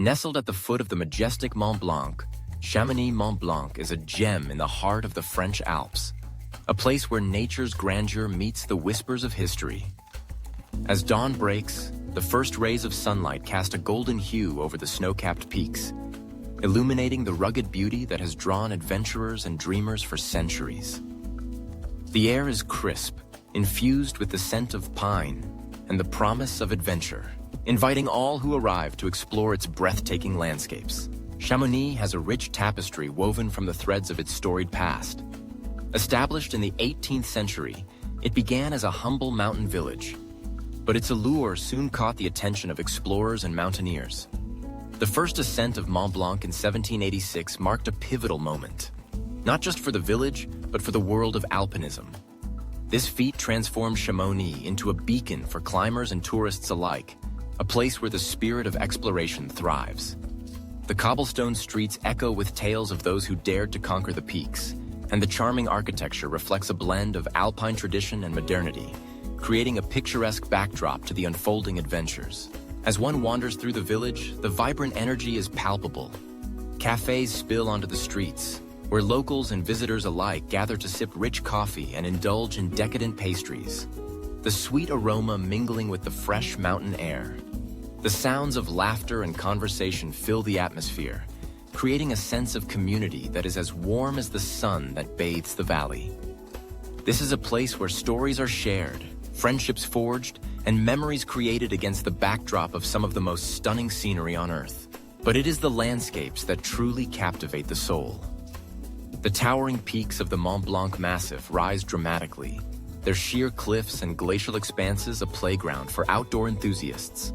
Nestled at the foot of the majestic Mont Blanc, Chamonix-Mont Blanc is a gem in the heart of the French Alps, a place where nature's grandeur meets the whispers of history. As dawn breaks, the first rays of sunlight cast a golden hue over the snow-capped peaks, illuminating the rugged beauty that has drawn adventurers and dreamers for centuries. The air is crisp, infused with the scent of pine and the promise of adventure, inviting all who arrive to explore its breathtaking landscapes. Chamonix has a rich tapestry woven from the threads of its storied past. Established in the 18th century, it began as a humble mountain village, but its allure soon caught the attention of explorers and mountaineers. The first ascent of Mont Blanc in 1786 marked a pivotal moment, not just for the village, but for the world of alpinism. This feat transformed Chamonix into a beacon for climbers and tourists alike, a place where the spirit of exploration thrives. The cobblestone streets echo with tales of those who dared to conquer the peaks, and the charming architecture reflects a blend of alpine tradition and modernity, creating a picturesque backdrop to the unfolding adventures. As one wanders through the village, the vibrant energy is palpable. Cafes spill onto the streets, where locals and visitors alike gather to sip rich coffee and indulge in decadent pastries, the sweet aroma mingling with the fresh mountain air. The sounds of laughter and conversation fill the atmosphere, creating a sense of community that is as warm as the sun that bathes the valley. This is a place where stories are shared, friendships forged, and memories created against the backdrop of some of the most stunning scenery on Earth. But it is the landscapes that truly captivate the soul. The towering peaks of the Mont Blanc Massif rise dramatically, their sheer cliffs and glacial expanses a playground for outdoor enthusiasts.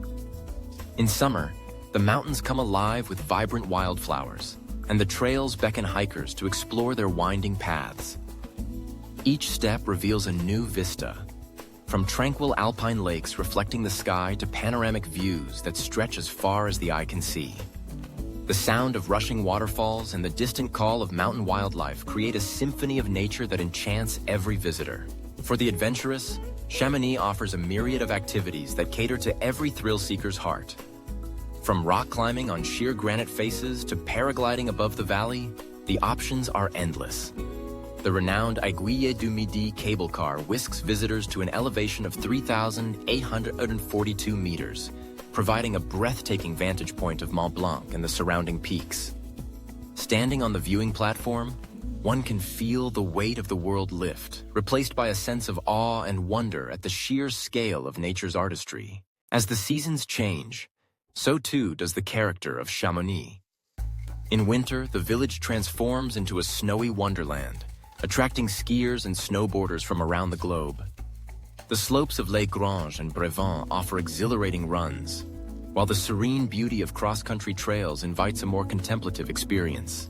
In summer, the mountains come alive with vibrant wildflowers, and the trails beckon hikers to explore their winding paths. Each step reveals a new vista, from tranquil alpine lakes reflecting the sky to panoramic views that stretch as far as the eye can see. The sound of rushing waterfalls and the distant call of mountain wildlife create a symphony of nature that enchants every visitor. For the adventurous, Chamonix offers a myriad of activities that cater to every thrill-seeker's heart. From rock climbing on sheer granite faces to paragliding above the valley, the options are endless. The renowned Aiguille du Midi cable car whisks visitors to an elevation of 3,842 meters, providing a breathtaking vantage point of Mont Blanc and the surrounding peaks. Standing on the viewing platform, one can feel the weight of the world lift, replaced by a sense of awe and wonder at the sheer scale of nature's artistry. As the seasons change, so too does the character of Chamonix. In winter, the village transforms into a snowy wonderland, attracting skiers and snowboarders from around the globe. The slopes of Les Granges and Provence offer exhilarating runs, while the serene beauty of cross-country trails invites a more contemplative experience.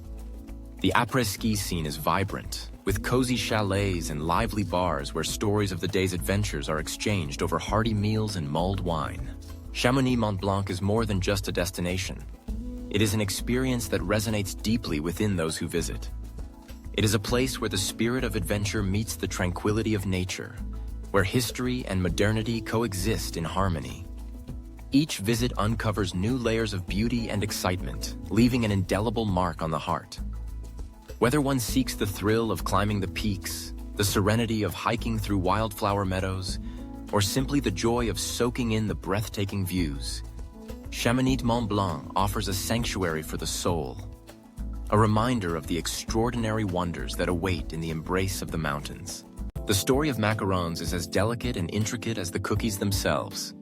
The après-ski scene is vibrant, with cozy chalets and lively bars where stories of the day's adventures are exchanged over hearty meals and mulled wine. Chamonix-Mont Blanc is more than just a destination. It is an experience that resonates deeply within those who visit. It is a place where the spirit of adventure meets the tranquility of nature, where history and modernity coexist in harmony. Each visit uncovers new layers of beauty and excitement, leaving an indelible mark on the heart. Whether one seeks the thrill of climbing the peaks, the serenity of hiking through wildflower meadows, or simply the joy of soaking in the breathtaking views, Chamonix-Mont Blanc offers a sanctuary for the soul, a reminder of the extraordinary wonders that await in the embrace of the mountains. The story of macarons is as delicate and intricate as the cookies themselves.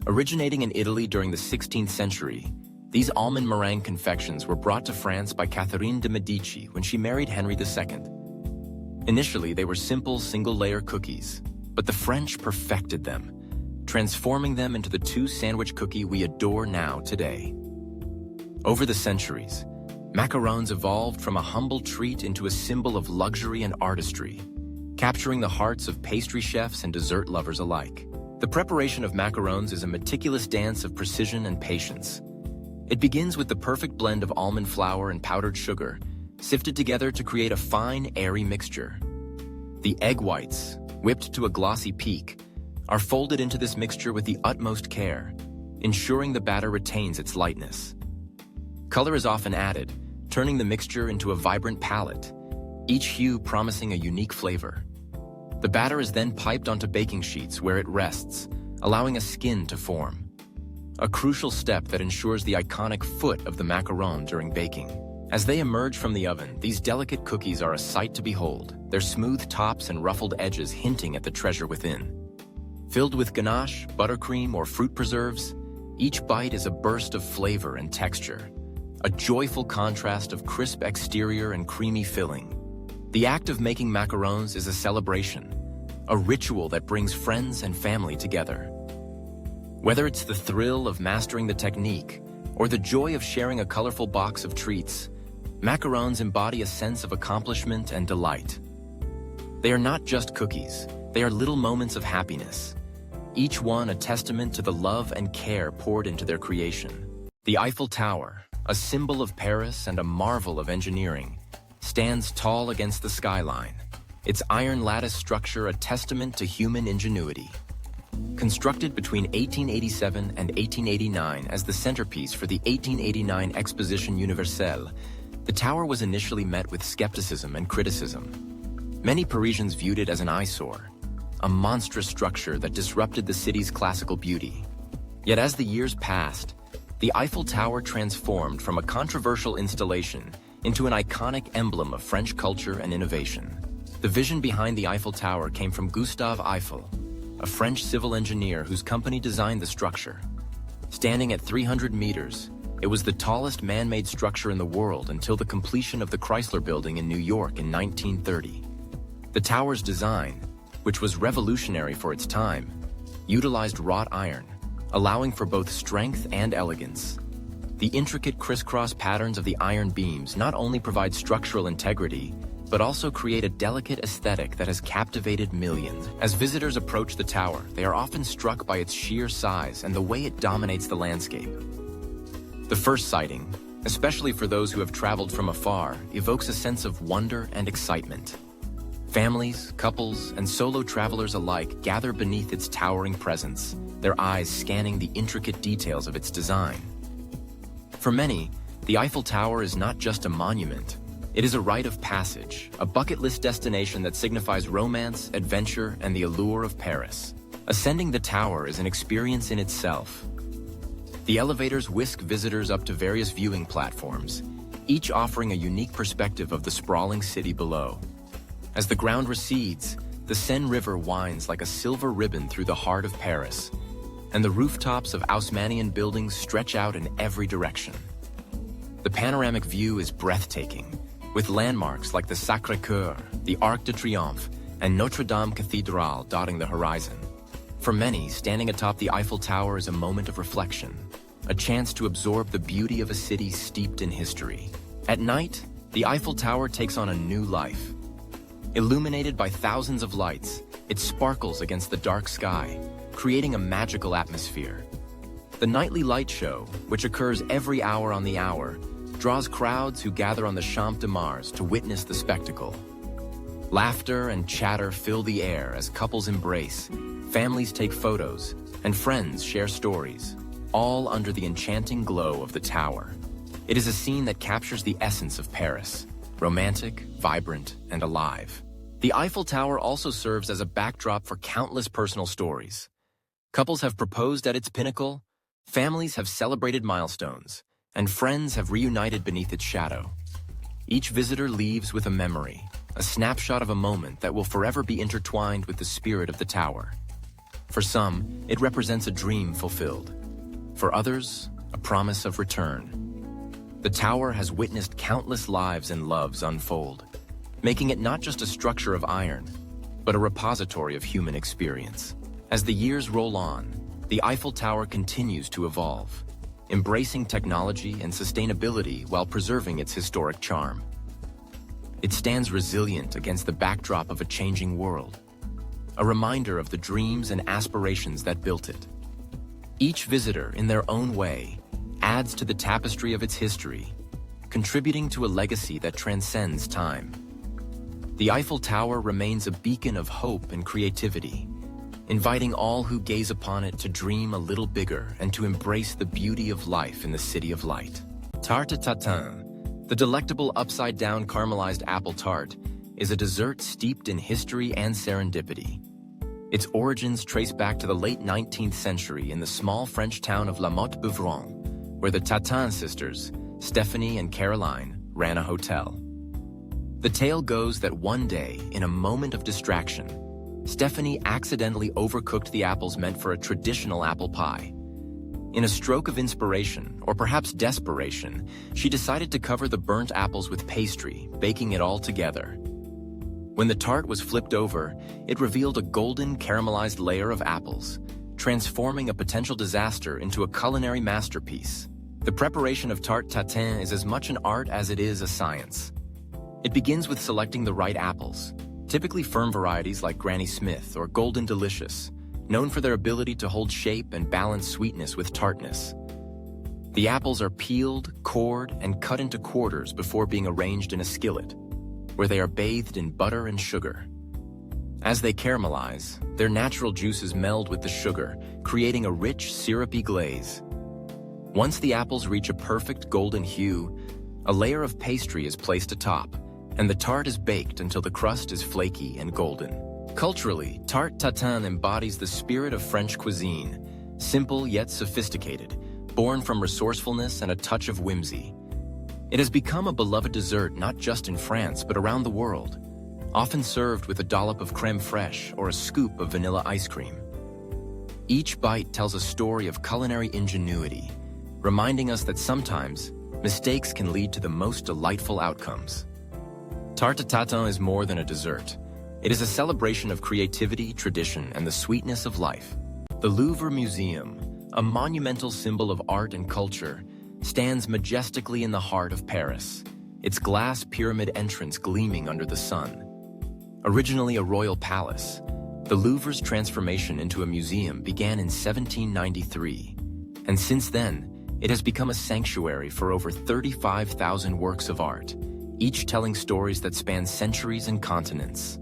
Originating in Italy during the 16th century, these almond meringue confections were brought to France by Catherine de' Medici when she married Henry II. Initially, they were simple single-layer cookies, but the French perfected them, transforming them into the two-sandwich cookie we adore now today. Over the centuries, macarons evolved from a humble treat into a symbol of luxury and artistry, capturing the hearts of pastry chefs and dessert lovers alike. The preparation of macarons is a meticulous dance of precision and patience. It begins with the perfect blend of almond flour and powdered sugar, sifted together to create a fine, airy mixture. The egg whites, whipped to a glossy peak, are folded into this mixture with the utmost care, ensuring the batter retains its lightness. Color is often added, turning the mixture into a vibrant palette, each hue promising a unique flavor. The batter is then piped onto baking sheets where it rests, allowing a skin to form. A crucial step that ensures the iconic foot of the macaron during baking. As they emerge from the oven, these delicate cookies are a sight to behold, their smooth tops and ruffled edges hinting at the treasure within. Filled with ganache, buttercream, or fruit preserves, each bite is a burst of flavor and texture, a joyful contrast of crisp exterior and creamy filling. The act of making macarons is a celebration, a ritual that brings friends and family together. Whether it's the thrill of mastering the technique or the joy of sharing a colorful box of treats, macarons embody a sense of accomplishment and delight. They are not just cookies, they are little moments of happiness, each one a testament to the love and care poured into their creation. The Eiffel Tower, a symbol of Paris and a marvel of engineering, stands tall against the skyline, its iron lattice structure a testament to human ingenuity. Constructed between 1887 and 1889 as the centerpiece for the 1889 Exposition Universelle, the tower was initially met with skepticism and criticism. Many Parisians viewed it as an eyesore, a monstrous structure that disrupted the city's classical beauty. Yet as the years passed, the Eiffel Tower transformed from a controversial installation into an iconic emblem of French culture and innovation. The vision behind the Eiffel Tower came from Gustave Eiffel, a French civil engineer whose company designed the structure. Standing at 300 meters, it was the tallest man-made structure in the world until the completion of the Chrysler Building in New York in 1930. The tower's design, which was revolutionary for its time, utilized wrought iron, allowing for both strength and elegance. The intricate crisscross patterns of the iron beams not only provide structural integrity, but also create a delicate aesthetic that has captivated millions. As visitors approach the tower, they are often struck by its sheer size and the way it dominates the landscape. The first sighting, especially for those who have traveled from afar, evokes a sense of wonder and excitement. Families, couples, and solo travelers alike gather beneath its towering presence, their eyes scanning the intricate details of its design. For many, the Eiffel Tower is not just a monument. It is a rite of passage, a bucket list destination that signifies romance, adventure, and the allure of Paris. Ascending the tower is an experience in itself. The elevators whisk visitors up to various viewing platforms, each offering a unique perspective of the sprawling city below. As the ground recedes, the Seine River winds like a silver ribbon through the heart of Paris, and the rooftops of Haussmannian buildings stretch out in every direction. The panoramic view is breathtaking, with landmarks like the Sacré-Cœur, the Arc de Triomphe, and Notre-Dame Cathedral dotting the horizon. For many, standing atop the Eiffel Tower is a moment of reflection, a chance to absorb the beauty of a city steeped in history. At night, the Eiffel Tower takes on a new life. Illuminated by thousands of lights, it sparkles against the dark sky, creating a magical atmosphere. The nightly light show, which occurs every hour on the hour, draws crowds who gather on the Champ de Mars to witness the spectacle. Laughter and chatter fill the air as couples embrace, families take photos, and friends share stories, all under the enchanting glow of the tower. It is a scene that captures the essence of Paris, romantic, vibrant, and alive. The Eiffel Tower also serves as a backdrop for countless personal stories. Couples have proposed at its pinnacle, families have celebrated milestones, and friends have reunited beneath its shadow. Each visitor leaves with a memory, a snapshot of a moment that will forever be intertwined with the spirit of the tower. For some, it represents a dream fulfilled. For others, a promise of return. The tower has witnessed countless lives and loves unfold, making it not just a structure of iron, but a repository of human experience. As the years roll on, the Eiffel Tower continues to evolve, embracing technology and sustainability while preserving its historic charm. It stands resilient against the backdrop of a changing world, a reminder of the dreams and aspirations that built it. Each visitor, in their own way, adds to the tapestry of its history, contributing to a legacy that transcends time. The Eiffel Tower remains a beacon of hope and creativity, inviting all who gaze upon it to dream a little bigger and to embrace the beauty of life in the City of Light. Tarte tatin, the delectable upside-down caramelized apple tart, is a dessert steeped in history and serendipity. Its origins trace back to the late 19th century in the small French town of La Motte-Beuvron, where the Tatin sisters, Stephanie and Caroline, ran a hotel. The tale goes that one day, in a moment of distraction, Stephanie accidentally overcooked the apples meant for a traditional apple pie. In a stroke of inspiration, or perhaps desperation, she decided to cover the burnt apples with pastry, baking it all together. When the tart was flipped over, it revealed a golden caramelized layer of apples, transforming a potential disaster into a culinary masterpiece. The preparation of tarte tatin is as much an art as it is a science. It begins with selecting the right apples, typically firm varieties like Granny Smith or Golden Delicious, known for their ability to hold shape and balance sweetness with tartness. The apples are peeled, cored, and cut into quarters before being arranged in a skillet, where they are bathed in butter and sugar. As they caramelize, their natural juices meld with the sugar, creating a rich, syrupy glaze. Once the apples reach a perfect golden hue, a layer of pastry is placed atop, and the tart is baked until the crust is flaky and golden. Culturally, tarte tatin embodies the spirit of French cuisine, simple yet sophisticated, born from resourcefulness and a touch of whimsy. It has become a beloved dessert not just in France but around the world, often served with a dollop of crème fraîche or a scoop of vanilla ice cream. Each bite tells a story of culinary ingenuity, reminding us that sometimes mistakes can lead to the most delightful outcomes. Tarte tatin is more than a dessert. It is a celebration of creativity, tradition, and the sweetness of life. The Louvre Museum, a monumental symbol of art and culture, stands majestically in the heart of Paris, its glass pyramid entrance gleaming under the sun. Originally a royal palace, the Louvre's transformation into a museum began in 1793, and since then, it has become a sanctuary for over 35,000 works of art, each telling stories that span centuries and continents.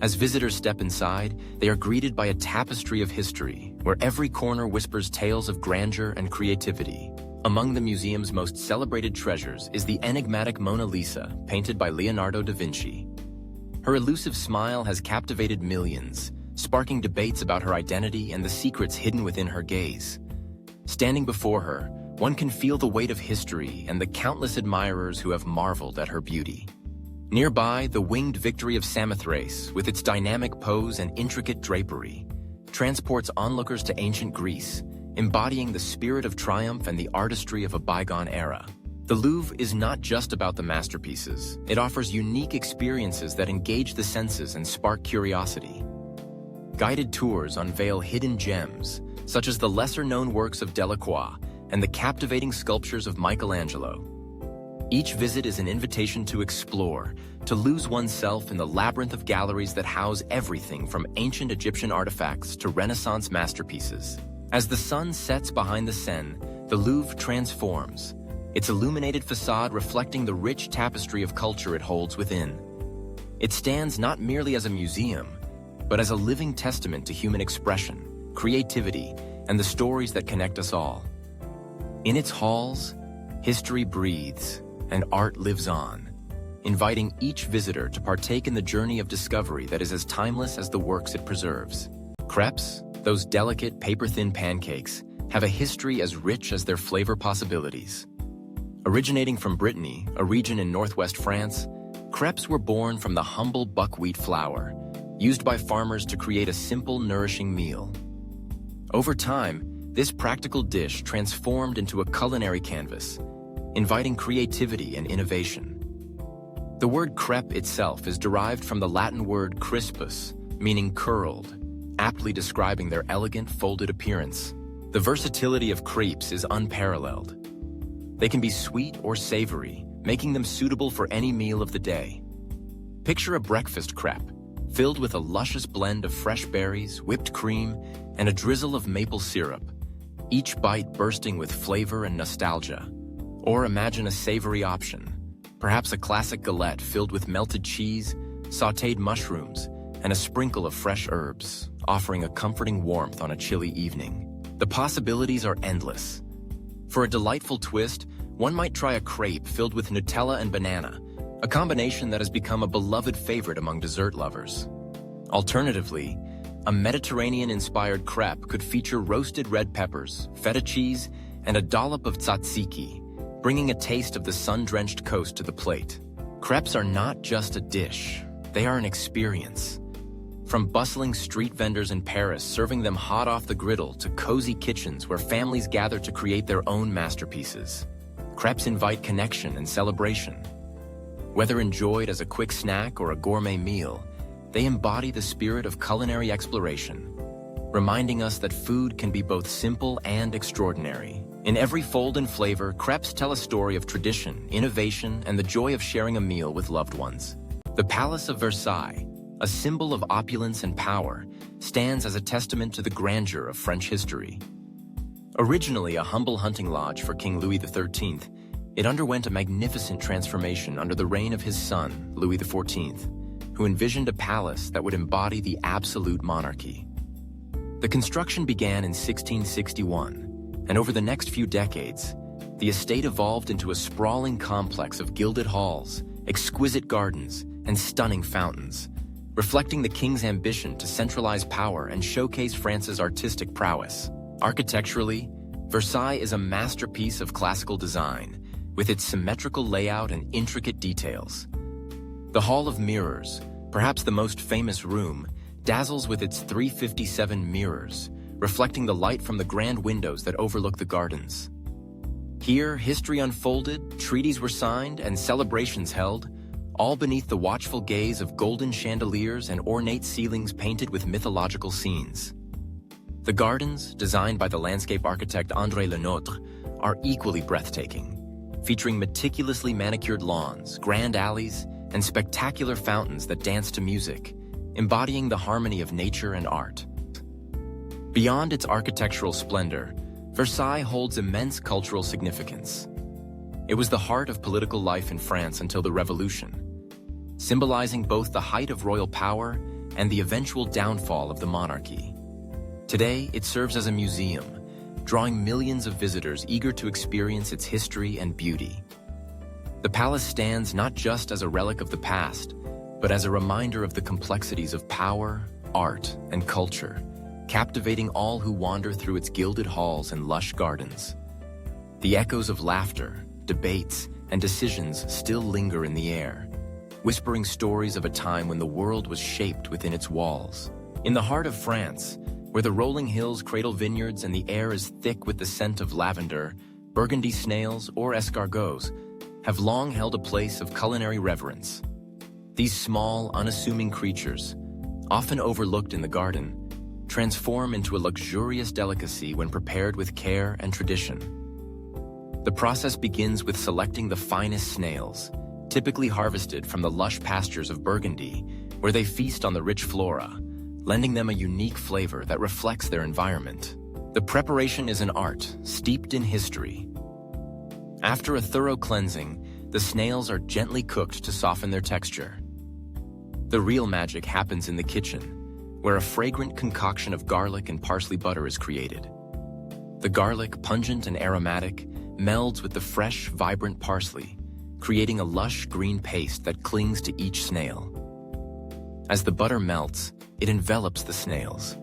As visitors step inside, they are greeted by a tapestry of history, where every corner whispers tales of grandeur and creativity. Among the museum's most celebrated treasures is the enigmatic Mona Lisa, painted by Leonardo da Vinci. Her elusive smile has captivated millions, sparking debates about her identity and the secrets hidden within her gaze. Standing before her, one can feel the weight of history and the countless admirers who have marveled at her beauty. Nearby, the winged Victory of Samothrace, with its dynamic pose and intricate drapery, transports onlookers to ancient Greece, embodying the spirit of triumph and the artistry of a bygone era. The Louvre is not just about the masterpieces. It offers unique experiences that engage the senses and spark curiosity. Guided tours unveil hidden gems, such as the lesser-known works of Delacroix and the captivating sculptures of Michelangelo. Each visit is an invitation to explore, to lose oneself in the labyrinth of galleries that house everything from ancient Egyptian artifacts to Renaissance masterpieces. As the sun sets behind the Seine, the Louvre transforms, its illuminated facade reflecting the rich tapestry of culture it holds within. It stands not merely as a museum, but as a living testament to human expression, creativity, and the stories that connect us all. In its halls, history breathes, and art lives on, inviting each visitor to partake in the journey of discovery that is as timeless as the works it preserves. Crepes, those delicate, paper-thin pancakes, have a history as rich as their flavor possibilities. Originating from Brittany, a region in northwest France, crepes were born from the humble buckwheat flour, used by farmers to create a simple, nourishing meal. Over time, this practical dish transformed into a culinary canvas, inviting creativity and innovation. The word crepe itself is derived from the Latin word crispus, meaning curled, aptly describing their elegant, folded appearance. The versatility of crepes is unparalleled. They can be sweet or savory, making them suitable for any meal of the day. Picture a breakfast crepe, filled with a luscious blend of fresh berries, whipped cream, and a drizzle of maple syrup, each bite bursting with flavor and nostalgia. Or imagine a savory option, perhaps a classic galette filled with melted cheese, sautéed mushrooms, and a sprinkle of fresh herbs, offering a comforting warmth on a chilly evening. The possibilities are endless. For a delightful twist, one might try a crepe filled with Nutella and banana, a combination that has become a beloved favorite among dessert lovers. Alternatively, a Mediterranean-inspired crepe could feature roasted red peppers, feta cheese, and a dollop of tzatziki, bringing a taste of the sun-drenched coast to the plate. Crepes are not just a dish, they are an experience. From bustling street vendors in Paris serving them hot off the griddle to cozy kitchens where families gather to create their own masterpieces, crepes invite connection and celebration. Whether enjoyed as a quick snack or a gourmet meal, they embody the spirit of culinary exploration, reminding us that food can be both simple and extraordinary. In every fold and flavor, crepes tell a story of tradition, innovation, and the joy of sharing a meal with loved ones. The Palace of Versailles, a symbol of opulence and power, stands as a testament to the grandeur of French history. Originally a humble hunting lodge for King Louis XIII, it underwent a magnificent transformation under the reign of his son, Louis XIV, who envisioned a palace that would embody the absolute monarchy. The construction began in 1661, and over the next few decades, the estate evolved into a sprawling complex of gilded halls, exquisite gardens, and stunning fountains, reflecting the king's ambition to centralize power and showcase France's artistic prowess. Architecturally, Versailles is a masterpiece of classical design, with its symmetrical layout and intricate details. The Hall of Mirrors, perhaps the most famous room, dazzles with its 357 mirrors, reflecting the light from the grand windows that overlook the gardens. Here, history unfolded, treaties were signed, and celebrations held, all beneath the watchful gaze of golden chandeliers and ornate ceilings painted with mythological scenes. The gardens, designed by the landscape architect André Lenôtre, are equally breathtaking, featuring meticulously manicured lawns, grand alleys, and spectacular fountains that dance to music, embodying the harmony of nature and art. Beyond its architectural splendor, Versailles holds immense cultural significance. It was the heart of political life in France until the Revolution, symbolizing both the height of royal power and the eventual downfall of the monarchy. Today, it serves as a museum, drawing millions of visitors eager to experience its history and beauty. The palace stands not just as a relic of the past, but as a reminder of the complexities of power, art, and culture, captivating all who wander through its gilded halls and lush gardens. The echoes of laughter, debates, and decisions still linger in the air, whispering stories of a time when the world was shaped within its walls. In the heart of France, where the rolling hills cradle vineyards and the air is thick with the scent of lavender, Burgundy snails, or escargots have long held a place of culinary reverence. These small, unassuming creatures, often overlooked in the garden, transform into a luxurious delicacy when prepared with care and tradition. The process begins with selecting the finest snails, typically harvested from the lush pastures of Burgundy, where they feast on the rich flora, lending them a unique flavor that reflects their environment. The preparation is an art steeped in history. After a thorough cleansing, the snails are gently cooked to soften their texture. The real magic happens in the kitchen, where a fragrant concoction of garlic and parsley butter is created. The garlic, pungent and aromatic, melds with the fresh, vibrant parsley, creating a lush green paste that clings to each snail. As the butter melts, it envelops the snails,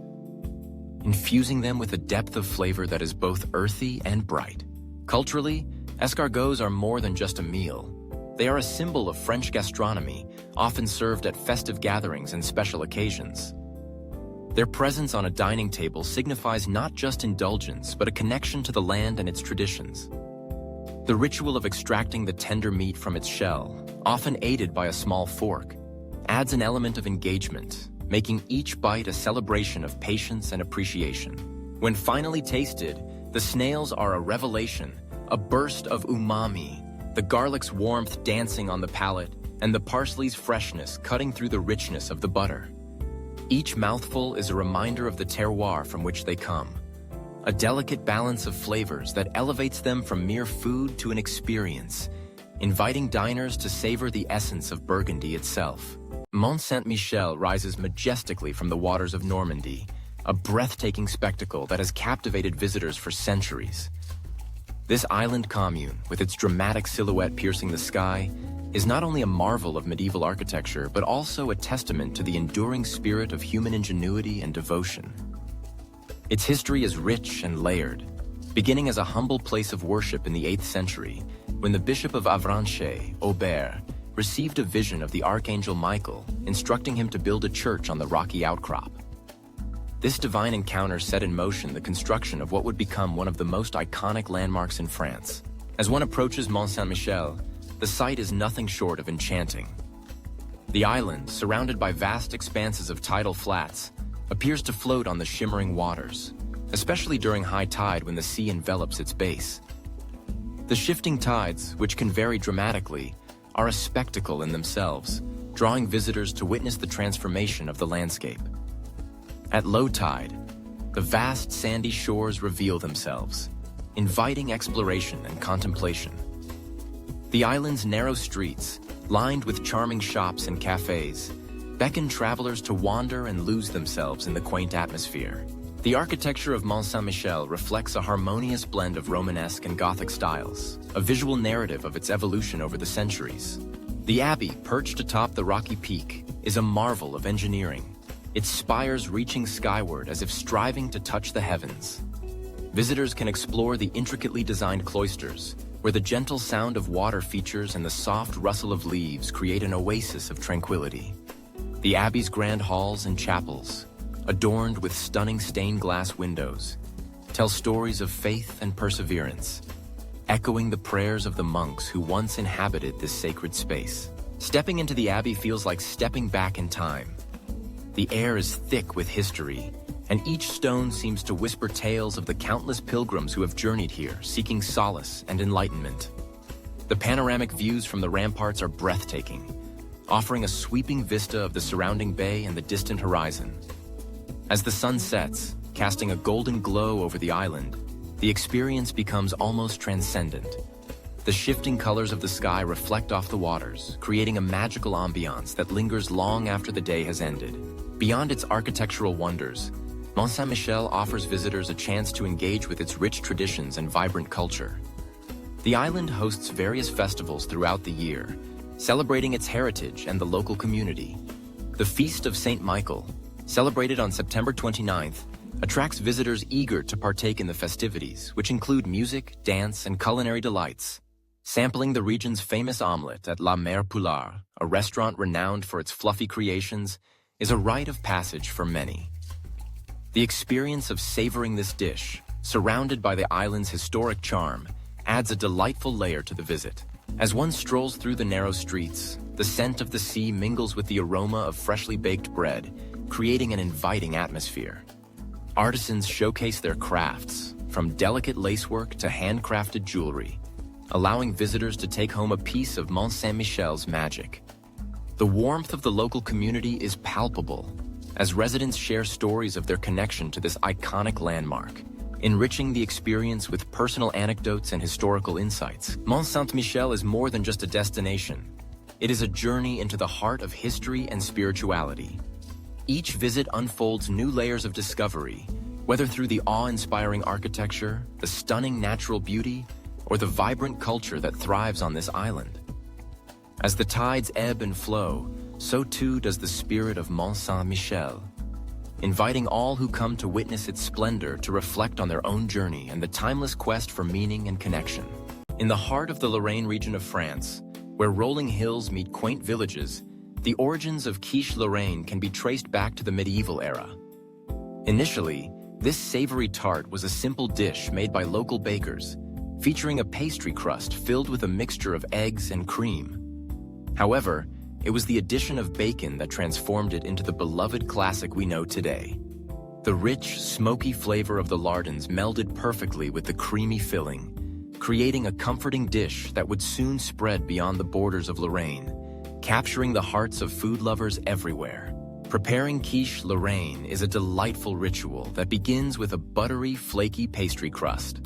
infusing them with a depth of flavor that is both earthy and bright. Culturally, escargots are more than just a meal. They are a symbol of French gastronomy, often served at festive gatherings and special occasions. Their presence on a dining table signifies not just indulgence, but a connection to the land and its traditions. The ritual of extracting the tender meat from its shell, often aided by a small fork, adds an element of engagement, making each bite a celebration of patience and appreciation. When finally tasted, the snails are a revelation, a burst of umami, the garlic's warmth dancing on the palate, and the parsley's freshness cutting through the richness of the butter. Each mouthful is a reminder of the terroir from which they come, a delicate balance of flavors that elevates them from mere food to an experience, inviting diners to savor the essence of Burgundy itself. Mont Saint-Michel rises majestically from the waters of Normandy, a breathtaking spectacle that has captivated visitors for centuries. This island commune, with its dramatic silhouette piercing the sky, is not only a marvel of medieval architecture, but also a testament to the enduring spirit of human ingenuity and devotion. Its history is rich and layered, beginning as a humble place of worship in the 8th century, when the Bishop of Avranches, Aubert, received a vision of the Archangel Michael, instructing him to build a church on the rocky outcrop. This divine encounter set in motion the construction of what would become one of the most iconic landmarks in France. As one approaches Mont Saint-Michel, the sight is nothing short of enchanting. The island, surrounded by vast expanses of tidal flats, appears to float on the shimmering waters, especially during high tide when the sea envelops its base. The shifting tides, which can vary dramatically, are a spectacle in themselves, drawing visitors to witness the transformation of the landscape. At low tide, the vast sandy shores reveal themselves, inviting exploration and contemplation. The island's narrow streets, lined with charming shops and cafes, beckon travelers to wander and lose themselves in the quaint atmosphere. The architecture of Mont Saint-Michel reflects a harmonious blend of Romanesque and Gothic styles, a visual narrative of its evolution over the centuries. The abbey, perched atop the rocky peak, is a marvel of engineering, its spires reaching skyward as if striving to touch the heavens. Visitors can explore the intricately designed cloisters, where the gentle sound of water features and the soft rustle of leaves create an oasis of tranquility. The abbey's grand halls and chapels, adorned with stunning stained glass windows, tell stories of faith and perseverance, echoing the prayers of the monks who once inhabited this sacred space. Stepping into the abbey feels like stepping back in time. The air is thick with history, and each stone seems to whisper tales of the countless pilgrims who have journeyed here, seeking solace and enlightenment. The panoramic views from the ramparts are breathtaking, offering a sweeping vista of the surrounding bay and the distant horizon. As the sun sets, casting a golden glow over the island, the experience becomes almost transcendent. The shifting colors of the sky reflect off the waters, creating a magical ambiance that lingers long after the day has ended. Beyond its architectural wonders, Mont Saint-Michel offers visitors a chance to engage with its rich traditions and vibrant culture. The island hosts various festivals throughout the year, celebrating its heritage and the local community. The Feast of Saint Michael, celebrated on September 29th, attracts visitors eager to partake in the festivities, which include music, dance, and culinary delights. Sampling the region's famous omelette at La Mer Poulard, a restaurant renowned for its fluffy creations, is a rite of passage for many. The experience of savoring this dish, surrounded by the island's historic charm, adds a delightful layer to the visit. As one strolls through the narrow streets, the scent of the sea mingles with the aroma of freshly baked bread, creating an inviting atmosphere. Artisans showcase their crafts, from delicate lacework to handcrafted jewelry, allowing visitors to take home a piece of Mont Saint-Michel's magic. The warmth of the local community is palpable, as residents share stories of their connection to this iconic landmark, enriching the experience with personal anecdotes and historical insights. Mont Saint-Michel is more than just a destination. It is a journey into the heart of history and spirituality. Each visit unfolds new layers of discovery, whether through the awe-inspiring architecture, the stunning natural beauty, or the vibrant culture that thrives on this island. As the tides ebb and flow, so too does the spirit of Mont Saint-Michel, inviting all who come to witness its splendor to reflect on their own journey and the timeless quest for meaning and connection. In the heart of the Lorraine region of France, where rolling hills meet quaint villages, the origins of quiche Lorraine can be traced back to the medieval era. Initially, this savory tart was a simple dish made by local bakers, featuring a pastry crust filled with a mixture of eggs and cream. However, it was the addition of bacon that transformed it into the beloved classic we know today. The rich, smoky flavor of the lardons melded perfectly with the creamy filling, creating a comforting dish that would soon spread beyond the borders of Lorraine, capturing the hearts of food lovers everywhere. Preparing quiche Lorraine is a delightful ritual that begins with a buttery, flaky pastry crust.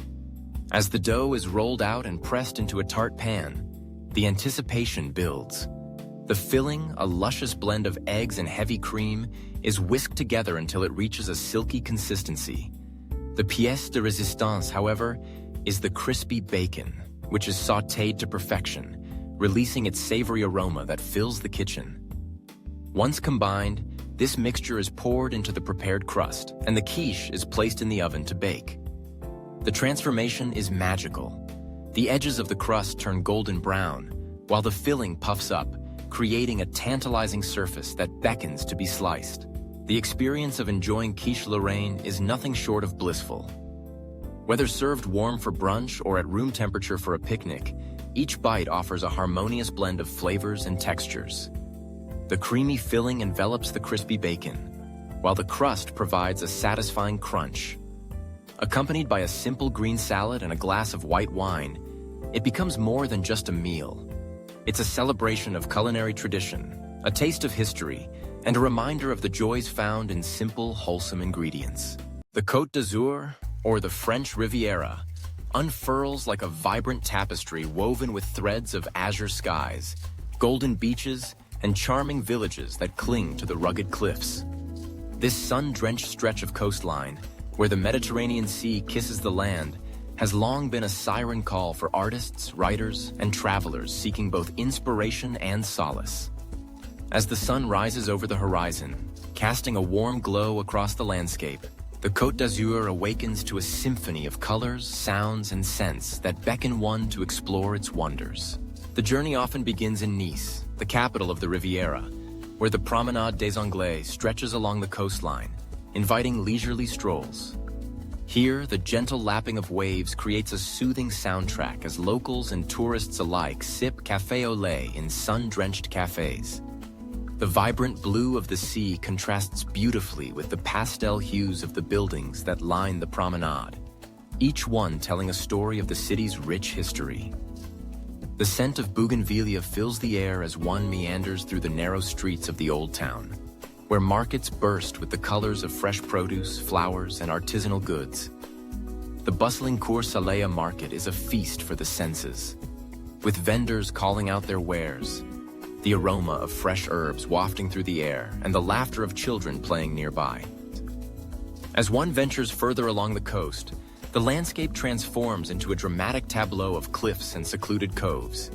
As the dough is rolled out and pressed into a tart pan, the anticipation builds. The filling, a luscious blend of eggs and heavy cream, is whisked together until it reaches a silky consistency. The pièce de résistance, however, is the crispy bacon, which is sautéed to perfection, releasing its savory aroma that fills the kitchen. Once combined, this mixture is poured into the prepared crust, and the quiche is placed in the oven to bake. The transformation is magical. The edges of the crust turn golden brown, while the filling puffs up, creating a tantalizing surface that beckons to be sliced. The experience of enjoying quiche Lorraine is nothing short of blissful. Whether served warm for brunch or at room temperature for a picnic, each bite offers a harmonious blend of flavors and textures. The creamy filling envelops the crispy bacon, while the crust provides a satisfying crunch. Accompanied by a simple green salad and a glass of white wine, it becomes more than just a meal. It's a celebration of culinary tradition, a taste of history, and a reminder of the joys found in simple, wholesome ingredients. The Côte d'Azur, or the French Riviera, unfurls like a vibrant tapestry woven with threads of azure skies, golden beaches, and charming villages that cling to the rugged cliffs. This sun-drenched stretch of coastline, where the Mediterranean Sea kisses the land, has long been a siren call for artists, writers, and travelers seeking both inspiration and solace. As the sun rises over the horizon, casting a warm glow across the landscape, the Côte d'Azur awakens to a symphony of colors, sounds, and scents that beckon one to explore its wonders. The journey often begins in Nice, the capital of the Riviera, where the Promenade des Anglais stretches along the coastline, inviting leisurely strolls. Here, the gentle lapping of waves creates a soothing soundtrack as locals and tourists alike sip café au lait in sun-drenched cafes. The vibrant blue of the sea contrasts beautifully with the pastel hues of the buildings that line the promenade, each one telling a story of the city's rich history. The scent of bougainvillea fills the air as one meanders through the narrow streets of the old town, where markets burst with the colors of fresh produce, flowers, and artisanal goods. The bustling Cours Salea market is a feast for the senses, with vendors calling out their wares, the aroma of fresh herbs wafting through the air, and the laughter of children playing nearby. As one ventures further along the coast, the landscape transforms into a dramatic tableau of cliffs and secluded coves.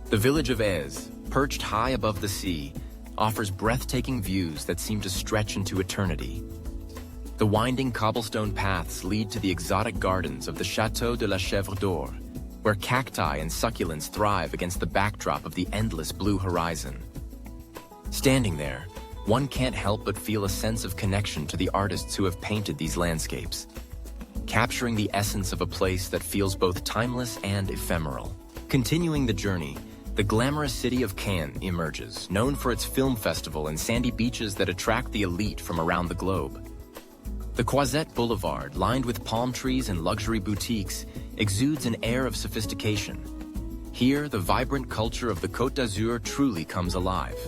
The village of Ez, perched high above the sea, offers breathtaking views that seem to stretch into eternity. The winding cobblestone paths lead to the exotic gardens of the Château de la Chèvre d'Or, where cacti and succulents thrive against the backdrop of the endless blue horizon. Standing there, one can't help but feel a sense of connection to the artists who have painted these landscapes, capturing the essence of a place that feels both timeless and ephemeral. Continuing the journey, the glamorous city of Cannes emerges, known for its film festival and sandy beaches that attract the elite from around the globe. The Croisette Boulevard, lined with palm trees and luxury boutiques, exudes an air of sophistication. Here, the vibrant culture of the Côte d'Azur truly comes alive.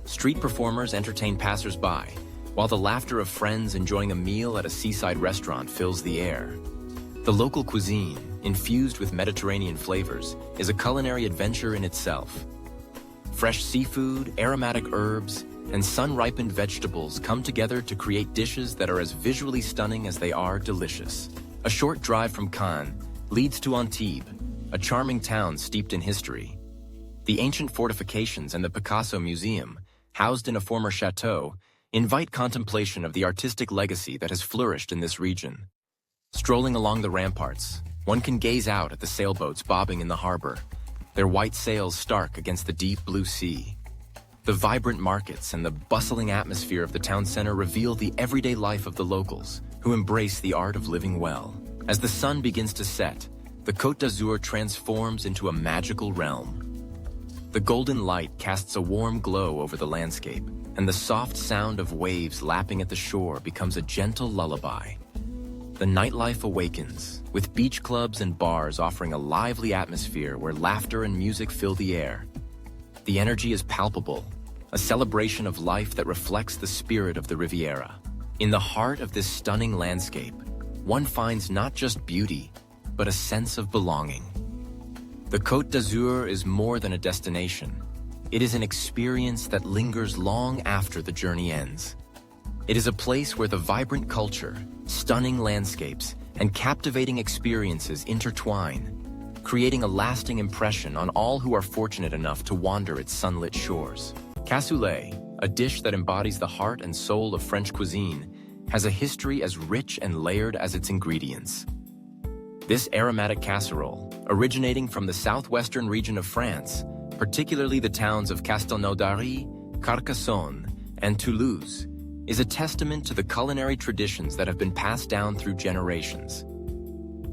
Street performers entertain passers-by, while the laughter of friends enjoying a meal at a seaside restaurant fills the air. The local cuisine, infused with Mediterranean flavors, is a culinary adventure in itself. Fresh seafood, aromatic herbs, and sun-ripened vegetables come together to create dishes that are as visually stunning as they are delicious. A short drive from Cannes leads to Antibes, a charming town steeped in history. The ancient fortifications and the Picasso Museum, housed in a former chateau, invite contemplation of the artistic legacy that has flourished in this region. Strolling along the ramparts, one can gaze out at the sailboats bobbing in the harbor, their white sails stark against the deep blue sea. The vibrant markets and the bustling atmosphere of the town center reveal the everyday life of the locals, who embrace the art of living well. As the sun begins to set, the Côte d'Azur transforms into a magical realm. The golden light casts a warm glow over the landscape, and the soft sound of waves lapping at the shore becomes a gentle lullaby. The nightlife awakens, with beach clubs and bars offering a lively atmosphere where laughter and music fill the air. The energy is palpable, a celebration of life that reflects the spirit of the Riviera. In the heart of this stunning landscape, one finds not just beauty, but a sense of belonging. The Côte d'Azur is more than a destination. It is an experience that lingers long after the journey ends. It is a place where the vibrant culture, stunning landscapes, and captivating experiences intertwine, creating a lasting impression on all who are fortunate enough to wander its sunlit shores. Cassoulet, a dish that embodies the heart and soul of French cuisine, has a history as rich and layered as its ingredients. This aromatic casserole, originating from the southwestern region of France, particularly the towns of Castelnaudary, Carcassonne, and Toulouse, is a testament to the culinary traditions that have been passed down through generations.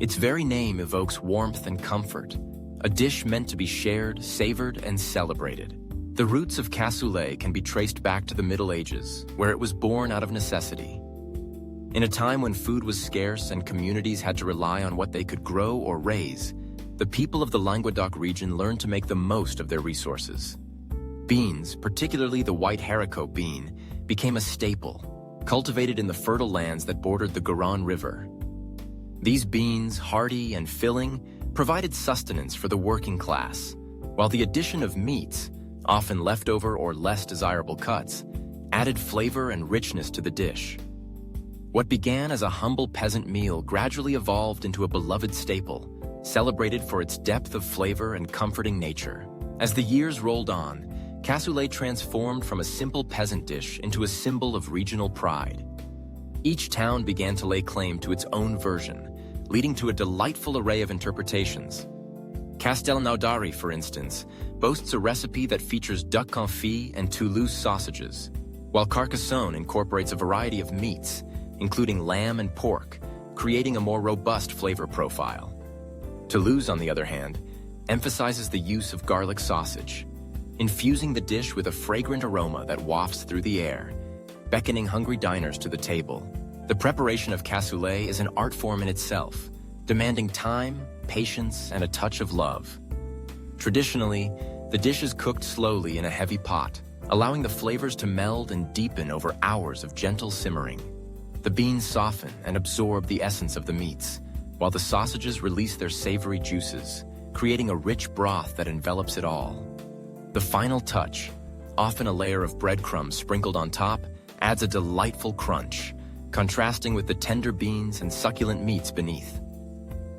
Its very name evokes warmth and comfort, a dish meant to be shared, savored, and celebrated. The roots of cassoulet can be traced back to the Middle Ages, where it was born out of necessity. In a time when food was scarce and communities had to rely on what they could grow or raise, the people of the Languedoc region learned to make the most of their resources. Beans, particularly the white haricot bean, became a staple, cultivated in the fertile lands that bordered the Garonne River. These beans, hearty and filling, provided sustenance for the working class, while the addition of meats, often leftover or less desirable cuts, added flavor and richness to the dish. What began as a humble peasant meal gradually evolved into a beloved staple, celebrated for its depth of flavor and comforting nature. As the years rolled on, cassoulet transformed from a simple peasant dish into a symbol of regional pride. Each town began to lay claim to its own version, leading to a delightful array of interpretations. Castelnaudary, for instance, boasts a recipe that features duck confit and Toulouse sausages, while Carcassonne incorporates a variety of meats, including lamb and pork, creating a more robust flavor profile. Toulouse, on the other hand, emphasizes the use of garlic sausage, infusing the dish with a fragrant aroma that wafts through the air, beckoning hungry diners to the table. The preparation of cassoulet is an art form in itself, demanding time, patience, and a touch of love. Traditionally, the dish is cooked slowly in a heavy pot, allowing the flavors to meld and deepen over hours of gentle simmering. The beans soften and absorb the essence of the meats, while the sausages release their savory juices, creating a rich broth that envelops it all. The final touch, often a layer of breadcrumbs sprinkled on top, adds a delightful crunch, contrasting with the tender beans and succulent meats beneath.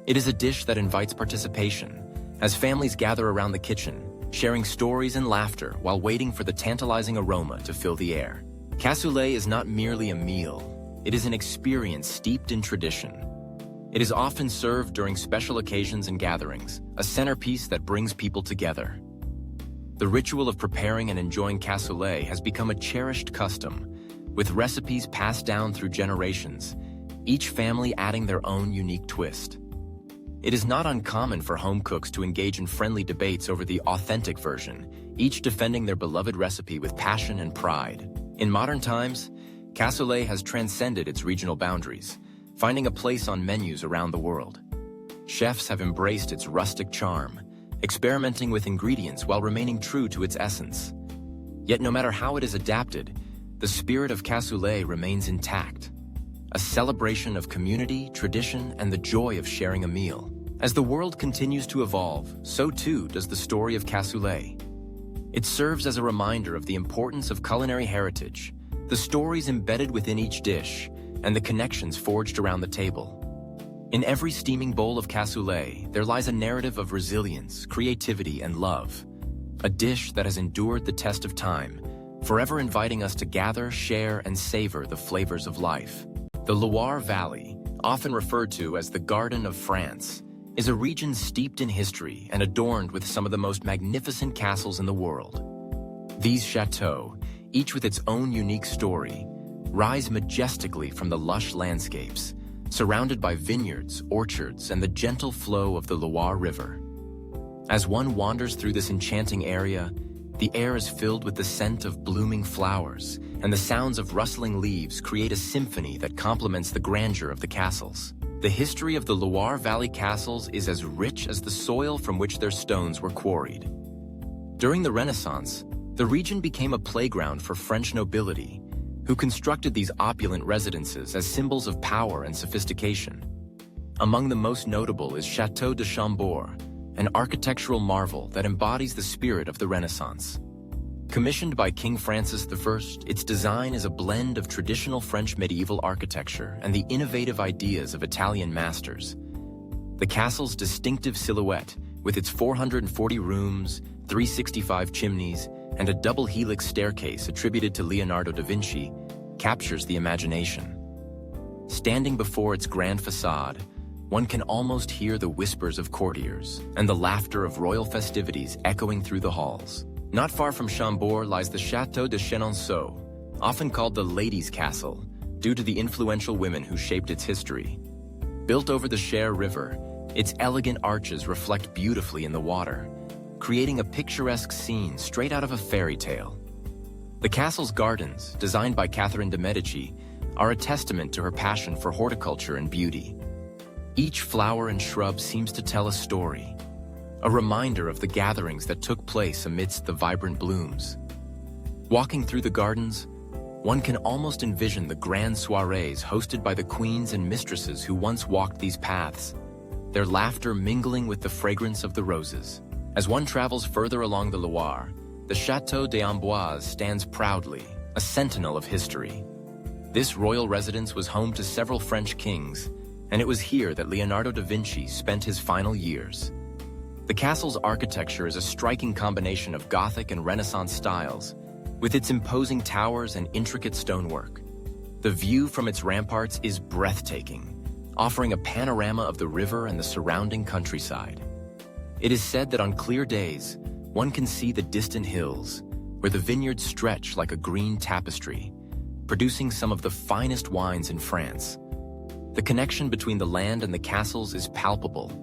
It is a dish that invites participation, as families gather around the kitchen, sharing stories and laughter while waiting for the tantalizing aroma to fill the air. Cassoulet is not merely a meal, it is an experience steeped in tradition. It is often served during special occasions and gatherings, a centerpiece that brings people together. The ritual of preparing and enjoying cassoulet has become a cherished custom, with recipes passed down through generations, each family adding their own unique twist. It is not uncommon for home cooks to engage in friendly debates over the authentic version, each defending their beloved recipe with passion and pride. In modern times, cassoulet has transcended its regional boundaries, finding a place on menus around the world. Chefs have embraced its rustic charm, experimenting with ingredients while remaining true to its essence. Yet no matter how it is adapted, the spirit of cassoulet remains intact, a celebration of community, tradition, and the joy of sharing a meal. As the world continues to evolve, so too does the story of cassoulet. It serves as a reminder of the importance of culinary heritage, the stories embedded within each dish, and the connections forged around the table. In every steaming bowl of cassoulet, there lies a narrative of resilience, creativity, and love. A dish that has endured the test of time, forever inviting us to gather, share, and savor the flavors of life. The Loire Valley, often referred to as the Garden of France, is a region steeped in history and adorned with some of the most magnificent castles in the world. These chateaux, each with its own unique story, rise majestically from the lush landscapes, surrounded by vineyards, orchards, and the gentle flow of the Loire River. As one wanders through this enchanting area, the air is filled with the scent of blooming flowers, and the sounds of rustling leaves create a symphony that complements the grandeur of the castles. The history of the Loire Valley castles is as rich as the soil from which their stones were quarried. During the Renaissance, the region became a playground for French nobility, who constructed these opulent residences as symbols of power and sophistication. Among the most notable is Château de Chambord, an architectural marvel that embodies the spirit of the Renaissance. Commissioned by King Francis I, its design is a blend of traditional French medieval architecture and the innovative ideas of Italian masters. The castle's distinctive silhouette, with its 440 rooms, 365 chimneys, and a double helix staircase attributed to Leonardo da Vinci, captures the imagination. Standing before its grand facade, one can almost hear the whispers of courtiers and the laughter of royal festivities echoing through the halls. Not far from Chambord lies the Château de Chenonceau, often called the Ladies' Castle, due to the influential women who shaped its history. Built over the Cher River, its elegant arches reflect beautifully in the water, creating a picturesque scene straight out of a fairy tale. The castle's gardens, designed by Catherine de' Medici, are a testament to her passion for horticulture and beauty. Each flower and shrub seems to tell a story, a reminder of the gatherings that took place amidst the vibrant blooms. Walking through the gardens, one can almost envision the grand soirees hosted by the queens and mistresses who once walked these paths, their laughter mingling with the fragrance of the roses. As one travels further along the Loire, the Château d'Amboise stands proudly, a sentinel of history. This royal residence was home to several French kings, and it was here that Leonardo da Vinci spent his final years. The castle's architecture is a striking combination of Gothic and Renaissance styles, with its imposing towers and intricate stonework. The view from its ramparts is breathtaking, offering a panorama of the river and the surrounding countryside. It is said that on clear days, one can see the distant hills, where the vineyards stretch like a green tapestry, producing some of the finest wines in France. The connection between the land and the castles is palpable,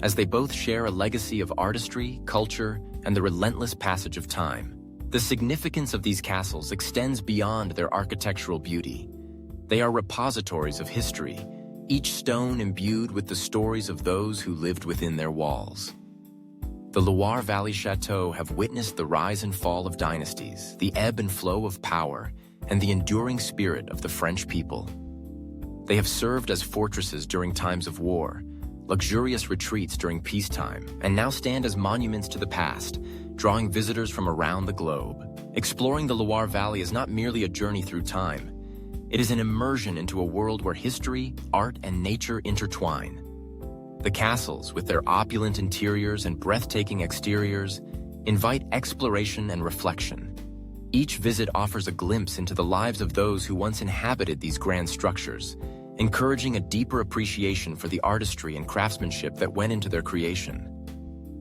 as they both share a legacy of artistry, culture, and the relentless passage of time. The significance of these castles extends beyond their architectural beauty. They are repositories of history, each stone imbued with the stories of those who lived within their walls. The Loire Valley Chateaux have witnessed the rise and fall of dynasties, the ebb and flow of power, and the enduring spirit of the French people. They have served as fortresses during times of war, luxurious retreats during peacetime, and now stand as monuments to the past, drawing visitors from around the globe. Exploring the Loire Valley is not merely a journey through time. It is an immersion into a world where history, art, and nature intertwine. The castles, with their opulent interiors and breathtaking exteriors, invite exploration and reflection. Each visit offers a glimpse into the lives of those who once inhabited these grand structures, encouraging a deeper appreciation for the artistry and craftsmanship that went into their creation.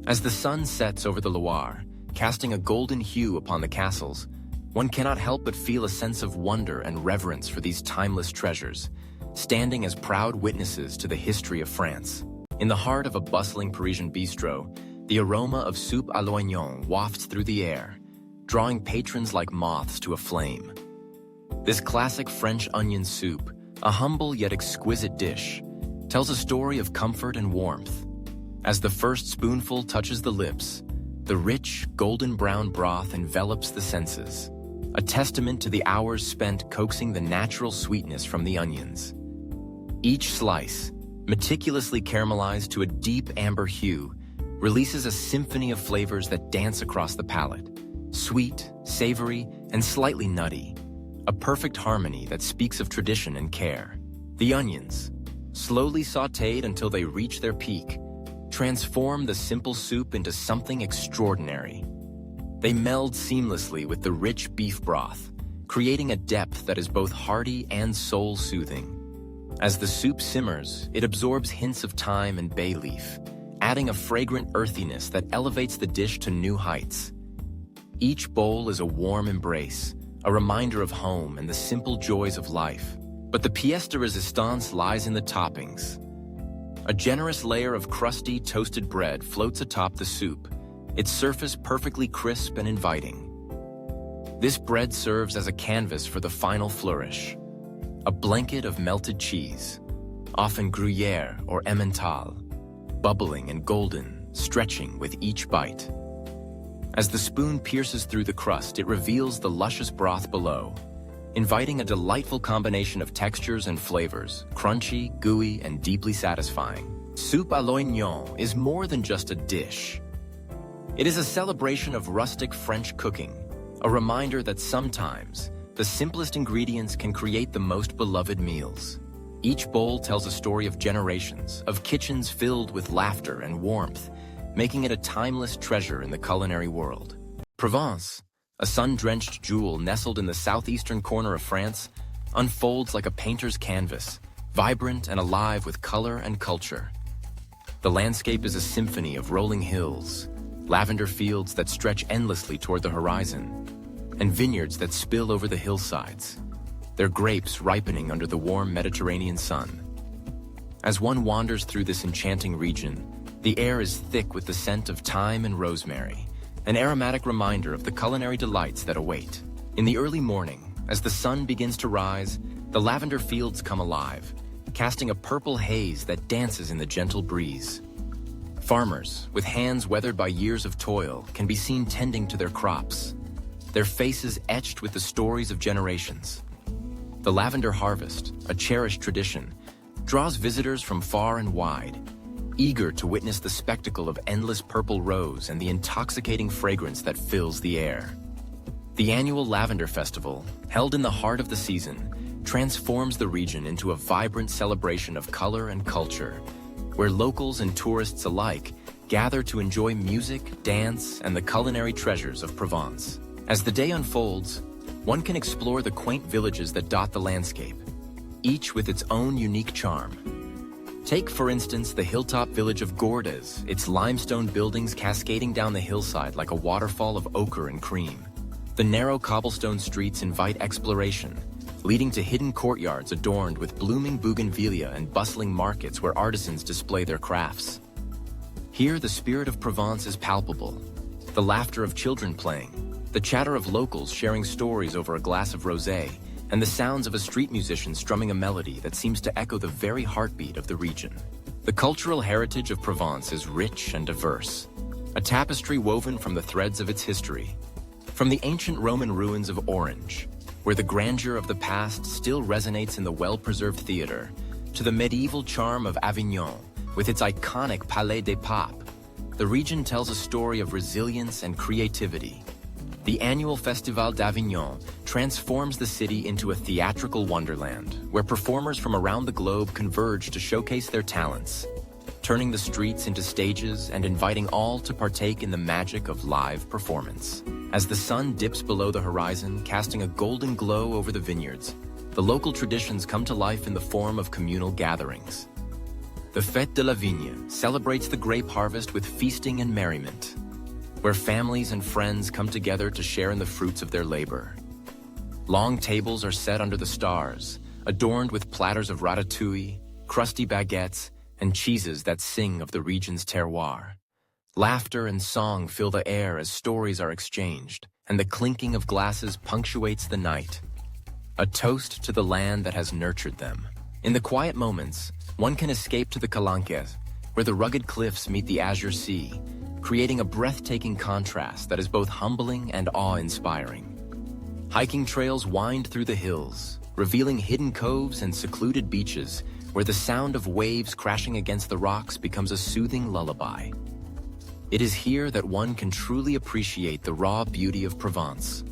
As the sun sets over the Loire, casting a golden hue upon the castles, one cannot help but feel a sense of wonder and reverence for these timeless treasures, standing as proud witnesses to the history of France. In the heart of a bustling Parisian bistro, the aroma of soupe à l'oignon wafts through the air, drawing patrons like moths to a flame. This classic French onion soup, a humble yet exquisite dish, tells a story of comfort and warmth. As the first spoonful touches the lips, the rich, golden brown broth envelops the senses, a testament to the hours spent coaxing the natural sweetness from the onions. Each slice, meticulously caramelized to a deep amber hue, releases a symphony of flavors that dance across the palate. Sweet, savory, and slightly nutty, a perfect harmony that speaks of tradition and care. The onions, slowly sautéed until they reach their peak, transform the simple soup into something extraordinary. They meld seamlessly with the rich beef broth, creating a depth that is both hearty and soul-soothing. As the soup simmers, it absorbs hints of thyme and bay leaf, adding a fragrant earthiness that elevates the dish to new heights. Each bowl is a warm embrace, a reminder of home and the simple joys of life. But the pièce de résistance lies in the toppings. A generous layer of crusty, toasted bread floats atop the soup, its surface perfectly crisp and inviting. This bread serves as a canvas for the final flourish, a blanket of melted cheese, often Gruyère or Emmental, bubbling and golden, stretching with each bite. As the spoon pierces through the crust, it reveals the luscious broth below, inviting a delightful combination of textures and flavors, crunchy, gooey, and deeply satisfying. Soupe à l'oignon is more than just a dish. It is a celebration of rustic French cooking, A reminder that sometimes the simplest ingredients can create the most beloved meals. Each bowl tells a story of generations, of kitchens filled with laughter and warmth, making it a timeless treasure in the culinary world. Provence, a sun-drenched jewel nestled in the southeastern corner of France, unfolds like a painter's canvas, vibrant and alive with color and culture. The landscape is a symphony of rolling hills, lavender fields that stretch endlessly toward the horizon, and vineyards that spill over the hillsides, their grapes ripening under the warm Mediterranean sun. As one wanders through this enchanting region, the air is thick with the scent of thyme and rosemary, an aromatic reminder of the culinary delights that await. In the early morning, as the sun begins to rise, the lavender fields come alive, casting a purple haze that dances in the gentle breeze. Farmers, with hands weathered by years of toil, can be seen tending to their crops, their faces etched with the stories of generations. The lavender harvest, a cherished tradition, draws visitors from far and wide, eager to witness the spectacle of endless purple rows and the intoxicating fragrance that fills the air. The annual Lavender Festival, held in the heart of the season, transforms the region into a vibrant celebration of color and culture, where locals and tourists alike gather to enjoy music, dance, and the culinary treasures of Provence. As the day unfolds, one can explore the quaint villages that dot the landscape, each with its own unique charm. Take, for instance, the hilltop village of Gordes, its limestone buildings cascading down the hillside like a waterfall of ochre and cream. The narrow cobblestone streets invite exploration, leading to hidden courtyards adorned with blooming bougainvillea and bustling markets where artisans display their crafts. Here, the spirit of Provence is palpable, the laughter of children playing, the chatter of locals sharing stories over a glass of rosé, and the sounds of a street musician strumming a melody that seems to echo the very heartbeat of the region. The cultural heritage of Provence is rich and diverse, a tapestry woven from the threads of its history. From the ancient Roman ruins of Orange, where the grandeur of the past still resonates in the well-preserved theater, to the medieval charm of Avignon, with its iconic Palais des Papes, the region tells a story of resilience and creativity. The annual Festival d'Avignon transforms the city into a theatrical wonderland, where performers from around the globe converge to showcase their talents, turning the streets into stages and inviting all to partake in the magic of live performance. As the sun dips below the horizon, casting a golden glow over the vineyards, the local traditions come to life in the form of communal gatherings. The Fête de la Vigne celebrates the grape harvest with feasting and merriment, where families and friends come together to share in the fruits of their labor. Long tables are set under the stars, adorned with platters of ratatouille, crusty baguettes, and cheeses that sing of the region's terroir. Laughter and song fill the air as stories are exchanged, and the clinking of glasses punctuates the night, a toast to the land that has nurtured them. In the quiet moments, one can escape to the Calanques, where the rugged cliffs meet the azure sea, creating a breathtaking contrast that is both humbling and awe-inspiring. Hiking trails wind through the hills, revealing hidden coves and secluded beaches where the sound of waves crashing against the rocks becomes a soothing lullaby. It is here that one can truly appreciate the raw beauty of Provence,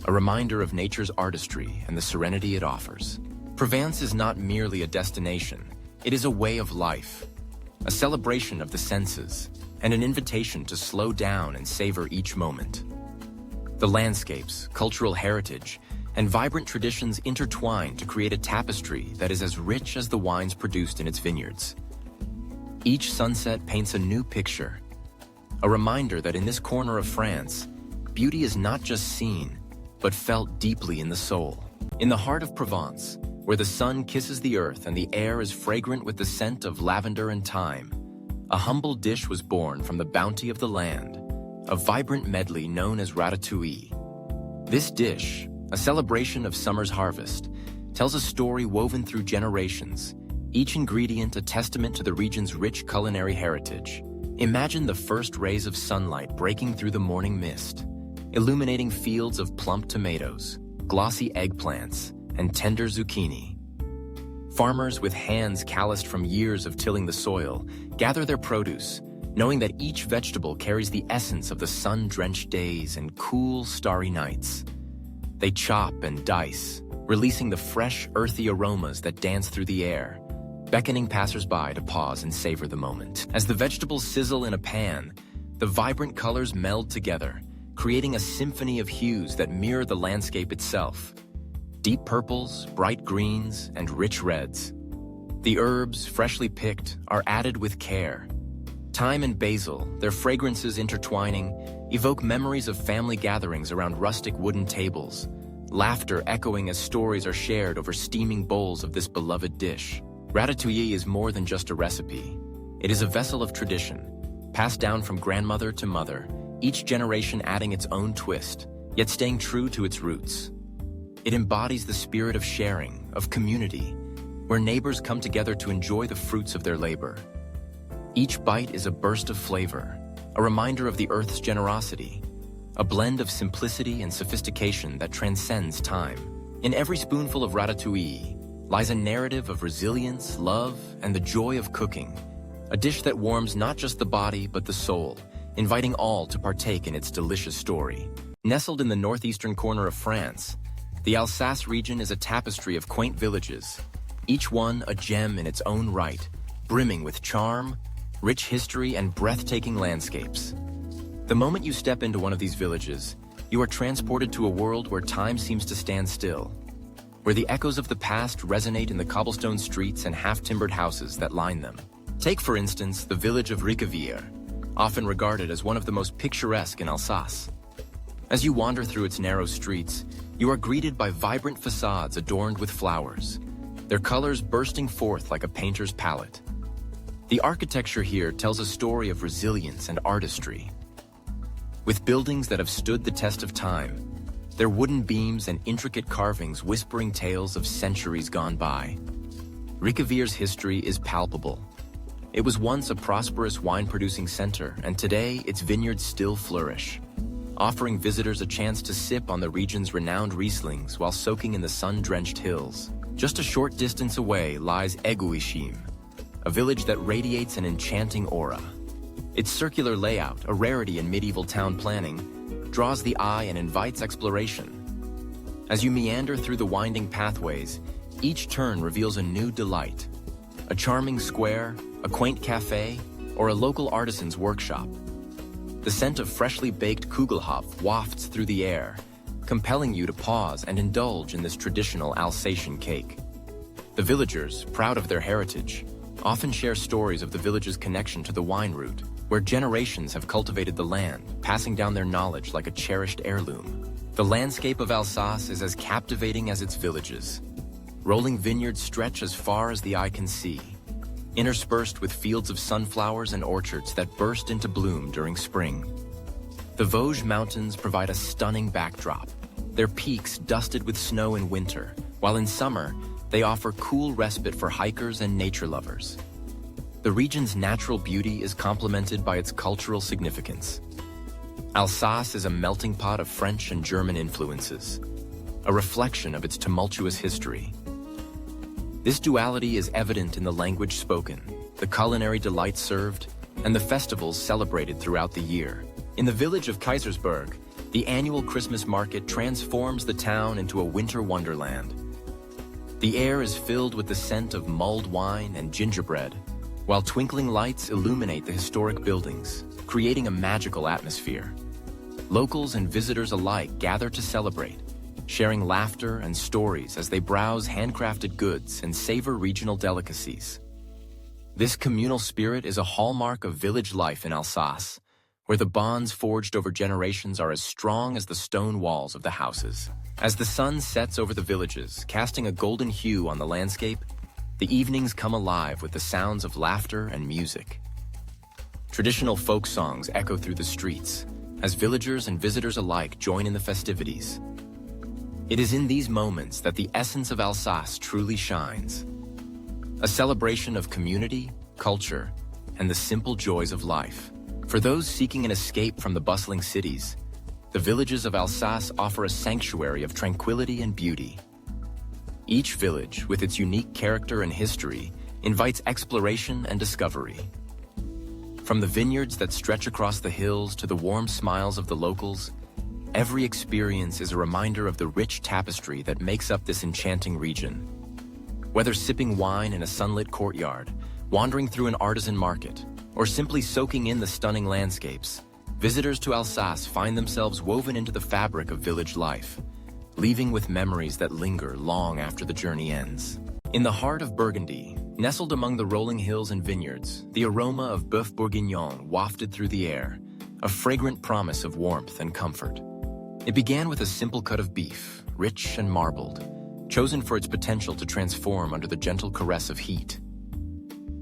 a reminder of nature's artistry and the serenity it offers. Provence is not merely a destination, it is a way of life, a celebration of the senses, and an invitation to slow down and savor each moment. The landscapes, cultural heritage, and vibrant traditions intertwine to create a tapestry that is as rich as the wines produced in its vineyards. Each sunset paints a new picture, a reminder that in this corner of France, beauty is not just seen, but felt deeply in the soul. In the heart of Provence, where the sun kisses the earth and the air is fragrant with the scent of lavender and thyme, a humble dish was born from the bounty of the land, a vibrant medley known as ratatouille. This dish, a celebration of summer's harvest, tells a story woven through generations, each ingredient a testament to the region's rich culinary heritage. Imagine the first rays of sunlight breaking through the morning mist, illuminating fields of plump tomatoes, glossy eggplants, and tender zucchini. Farmers with hands calloused from years of tilling the soil gather their produce, knowing that each vegetable carries the essence of the sun-drenched days and cool, starry nights. They chop and dice, releasing the fresh, earthy aromas that dance through the air, beckoning passers-by to pause and savor the moment. As the vegetables sizzle in a pan, the vibrant colors meld together, creating a symphony of hues that mirror the landscape itself. Deep purples, bright greens, and rich reds. The herbs, freshly picked, are added with care. Thyme and basil, their fragrances intertwining, evoke memories of family gatherings around rustic wooden tables, laughter echoing as stories are shared over steaming bowls of this beloved dish. Ratatouille is more than just a recipe. It is a vessel of tradition, passed down from grandmother to mother, each generation adding its own twist, yet staying true to its roots. It embodies the spirit of sharing, of community, where neighbors come together to enjoy the fruits of their labor. Each bite is a burst of flavor, a reminder of the earth's generosity, a blend of simplicity and sophistication that transcends time. In every spoonful of ratatouille lies a narrative of resilience, love, and the joy of cooking, a dish that warms not just the body but the soul, inviting all to partake in its delicious story. Nestled in the northeastern corner of France, the Alsace region is a tapestry of quaint villages, each one a gem in its own right, brimming with charm, rich history, and breathtaking landscapes. The moment you step into one of these villages, you are transported to a world where time seems to stand still, where the echoes of the past resonate in the cobblestone streets and half-timbered houses that line them. Take, for instance, the village of Riviera, often regarded as one of the most picturesque in Alsace. As you wander through its narrow streets, you are greeted by vibrant facades adorned with flowers, their colors bursting forth like a painter's palette. The architecture here tells a story of resilience and artistry. With buildings that have stood the test of time, their wooden beams and intricate carvings whispering tales of centuries gone by. Riviera's history is palpable. It was once a prosperous wine-producing center, and today its vineyards still flourish, offering visitors a chance to sip on the region's renowned Rieslings while soaking in the sun-drenched hills. Just a short distance away lies Eguishim, a village that radiates an enchanting aura. Its circular layout, a rarity in medieval town planning, draws the eye and invites exploration. As you meander through the winding pathways, each turn reveals a new delight. A charming square, a quaint cafe, or a local artisan's workshop. The scent of freshly baked kugelhopf wafts through the air, compelling you to pause and indulge in this traditional Alsatian cake. The villagers, proud of their heritage, often share stories of the village's connection to the wine route, where generations have cultivated the land, passing down their knowledge like a cherished heirloom. The landscape of Alsace is as captivating as its villages. Rolling vineyards stretch as far as the eye can see, interspersed with fields of sunflowers and orchards that burst into bloom during spring. The Vosges Mountains provide a stunning backdrop, their peaks dusted with snow in winter, while in summer, they offer cool respite for hikers and nature lovers. The region's natural beauty is complemented by its cultural significance. Alsace is a melting pot of French and German influences, a reflection of its tumultuous history. This duality is evident in the language spoken, the culinary delights served, and the festivals celebrated throughout the year. In the village of Kaisersberg, the annual Christmas market transforms the town into a winter wonderland. The air is filled with the scent of mulled wine and gingerbread, while twinkling lights illuminate the historic buildings, creating a magical atmosphere. Locals and visitors alike gather to celebrate, sharing laughter and stories as they browse handcrafted goods and savor regional delicacies. This communal spirit is a hallmark of village life in Alsace, where the bonds forged over generations are as strong as the stone walls of the houses. As the sun sets over the villages, casting a golden hue on the landscape, the evenings come alive with the sounds of laughter and music. Traditional folk songs echo through the streets, as villagers and visitors alike join in the festivities. It is in these moments that the essence of Alsace truly shines. A celebration of community, culture, and the simple joys of life. For those seeking an escape from the bustling cities, the villages of Alsace offer a sanctuary of tranquility and beauty. Each village, with its unique character and history, invites exploration and discovery. From the vineyards that stretch across the hills to the warm smiles of the locals, every experience is a reminder of the rich tapestry that makes up this enchanting region. Whether sipping wine in a sunlit courtyard, wandering through an artisan market, or simply soaking in the stunning landscapes, visitors to Alsace find themselves woven into the fabric of village life, leaving with memories that linger long after the journey ends. In the heart of Burgundy, nestled among the rolling hills and vineyards, the aroma of bœuf bourguignon wafted through the air, a fragrant promise of warmth and comfort. It began with a simple cut of beef, rich and marbled, chosen for its potential to transform under the gentle caress of heat.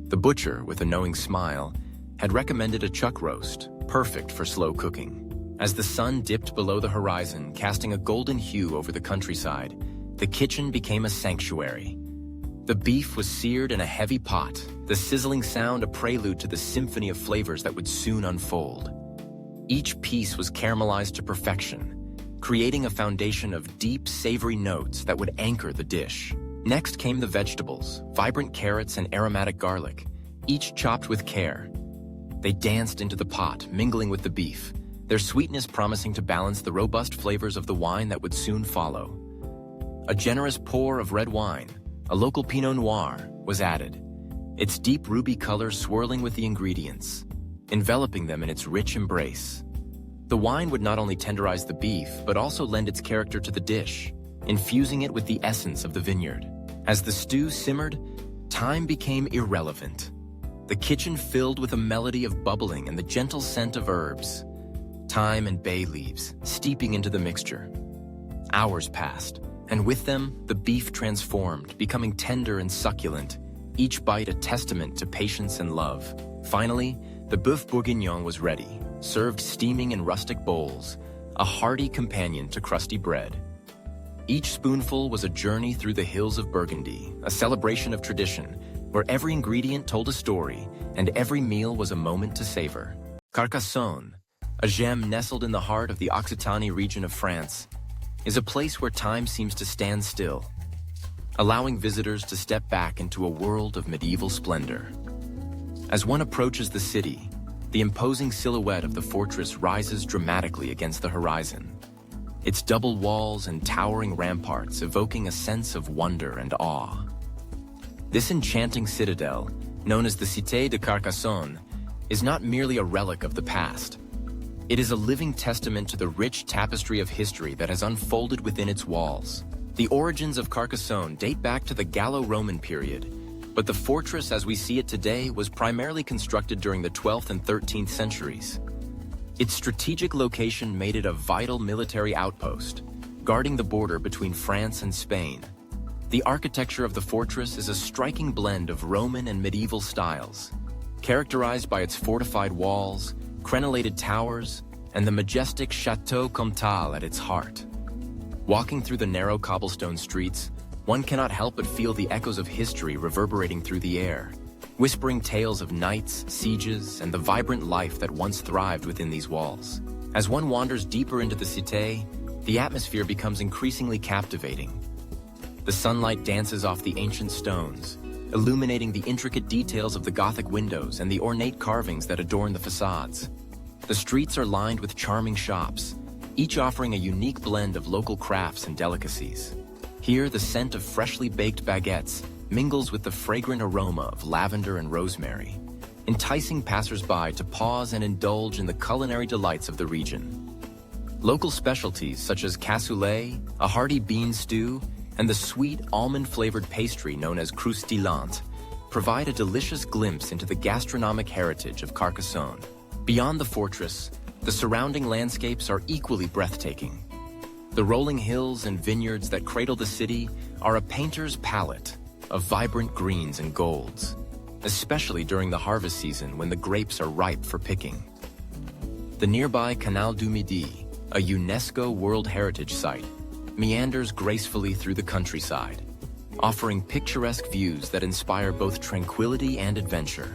The butcher, with a knowing smile, had recommended a chuck roast, perfect for slow cooking. As the sun dipped below the horizon, casting a golden hue over the countryside, the kitchen became a sanctuary. The beef was seared in a heavy pot, the sizzling sound a prelude to the symphony of flavors that would soon unfold. Each piece was caramelized to perfection, creating a foundation of deep, savory notes that would anchor the dish. Next came the vegetables, vibrant carrots and aromatic garlic, each chopped with care. They danced into the pot, mingling with the beef, their sweetness promising to balance the robust flavors of the wine that would soon follow. A generous pour of red wine, a local Pinot Noir, was added, its deep ruby color swirling with the ingredients, enveloping them in its rich embrace. The wine would not only tenderize the beef, but also lend its character to the dish, infusing it with the essence of the vineyard. As the stew simmered, time became irrelevant. The kitchen filled with a melody of bubbling and the gentle scent of herbs, thyme and bay leaves, steeping into the mixture. Hours passed, and with them, the beef transformed, becoming tender and succulent, each bite a testament to patience and love. Finally, the bœuf bourguignon was ready, served steaming in rustic bowls, a hearty companion to crusty bread. Each spoonful was a journey through the hills of Burgundy, a celebration of tradition, where every ingredient told a story and every meal was a moment to savor. Carcassonne, a gem nestled in the heart of the Occitanie region of France, is a place where time seems to stand still, allowing visitors to step back into a world of medieval splendor. As one approaches the city, the imposing silhouette of the fortress rises dramatically against the horizon, its double walls and towering ramparts evoking a sense of wonder and awe. This enchanting citadel, known as the Cité de Carcassonne, is not merely a relic of the past. It is a living testament to the rich tapestry of history that has unfolded within its walls. The origins of Carcassonne date back to the Gallo-Roman period, but the fortress as we see it today was primarily constructed during the 12th and 13th centuries. Its strategic location made it a vital military outpost, guarding the border between France and Spain. The architecture of the fortress is a striking blend of Roman and medieval styles, characterized by its fortified walls, crenellated towers, and the majestic Château Comtal at its heart. Walking through the narrow cobblestone streets, one cannot help but feel the echoes of history reverberating through the air, whispering tales of knights, sieges, and the vibrant life that once thrived within these walls. As one wanders deeper into the cité, the atmosphere becomes increasingly captivating. The sunlight dances off the ancient stones, illuminating the intricate details of the Gothic windows and the ornate carvings that adorn the facades. The streets are lined with charming shops, each offering a unique blend of local crafts and delicacies. Here, the scent of freshly baked baguettes mingles with the fragrant aroma of lavender and rosemary, enticing passers-by to pause and indulge in the culinary delights of the region. Local specialties such as cassoulet, a hearty bean stew, and the sweet almond-flavored pastry known as croustillante provide a delicious glimpse into the gastronomic heritage of Carcassonne. Beyond the fortress, the surrounding landscapes are equally breathtaking. The rolling hills and vineyards that cradle the city are a painter's palette of vibrant greens and golds, especially during the harvest season when the grapes are ripe for picking. The nearby Canal du Midi, a UNESCO World Heritage Site, meanders gracefully through the countryside, offering picturesque views that inspire both tranquility and adventure.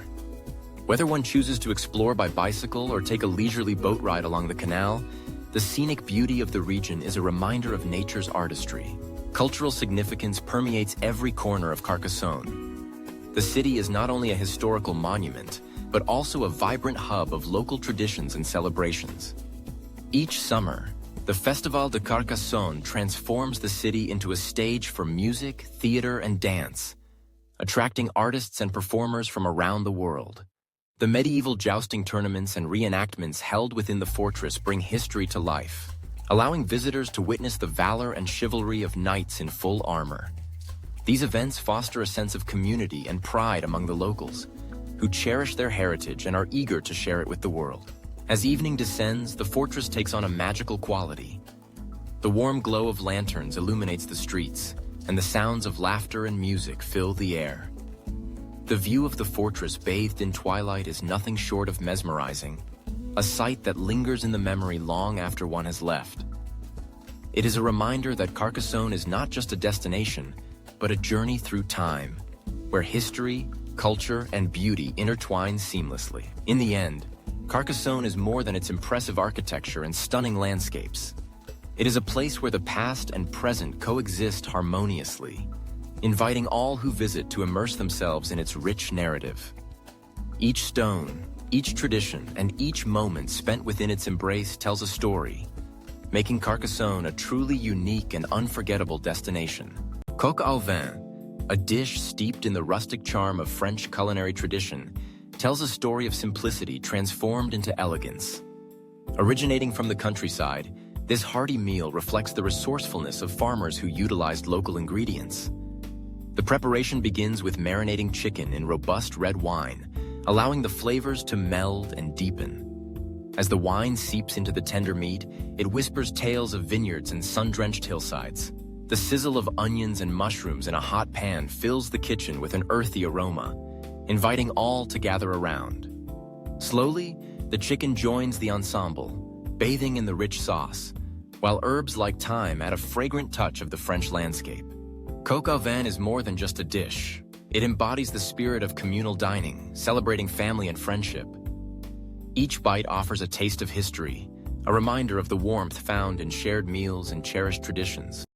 Whether one chooses to explore by bicycle or take a leisurely boat ride along the canal, the scenic beauty of the region is a reminder of nature's artistry. Cultural significance permeates every corner of Carcassonne. The city is not only a historical monument, but but also a vibrant hub of local traditions and celebrations. Each summer, the Festival de Carcassonne transforms the city into a stage for music, theater, and dance, attracting artists and performers from around the world. The medieval jousting tournaments and reenactments held within the fortress bring history to life, allowing visitors to witness the valor and chivalry of knights in full armor. These events foster a sense of community and pride among the locals, who cherish their heritage and are eager to share it with the world. As evening descends, the fortress takes on a magical quality. The warm glow of lanterns illuminates the streets, and the sounds of laughter and music fill the air. The view of the fortress bathed in twilight is nothing short of mesmerizing, a sight that lingers in the memory long after one has left. It is a reminder that Carcassonne is not just a destination, but a journey through time, where history, culture, and beauty intertwine seamlessly. In the end, Carcassonne is more than its impressive architecture and stunning landscapes. It is a place where the past and present coexist harmoniously, inviting all who visit to immerse themselves in its rich narrative. Each stone, each tradition, and each moment spent within its embrace tells a story, making Carcassonne a truly unique and unforgettable destination. Coq au vin, a dish steeped in the rustic charm of French culinary tradition, tells a story of simplicity transformed into elegance. Originating from the countryside, this hearty meal reflects the resourcefulness of farmers who utilized local ingredients. The preparation begins with marinating chicken in robust red wine, allowing the flavors to meld and deepen. As the wine seeps into the tender meat, it whispers tales of vineyards and sun-drenched hillsides. The sizzle of onions and mushrooms in a hot pan fills the kitchen with an earthy aroma, inviting all to gather around. Slowly, the chicken joins the ensemble, bathing in the rich sauce, while herbs like thyme add a fragrant touch of the French landscape. Coq au vin is more than just a dish. It embodies the spirit of communal dining, celebrating family and friendship. Each bite offers a taste of history, a reminder of the warmth found in shared meals and cherished traditions.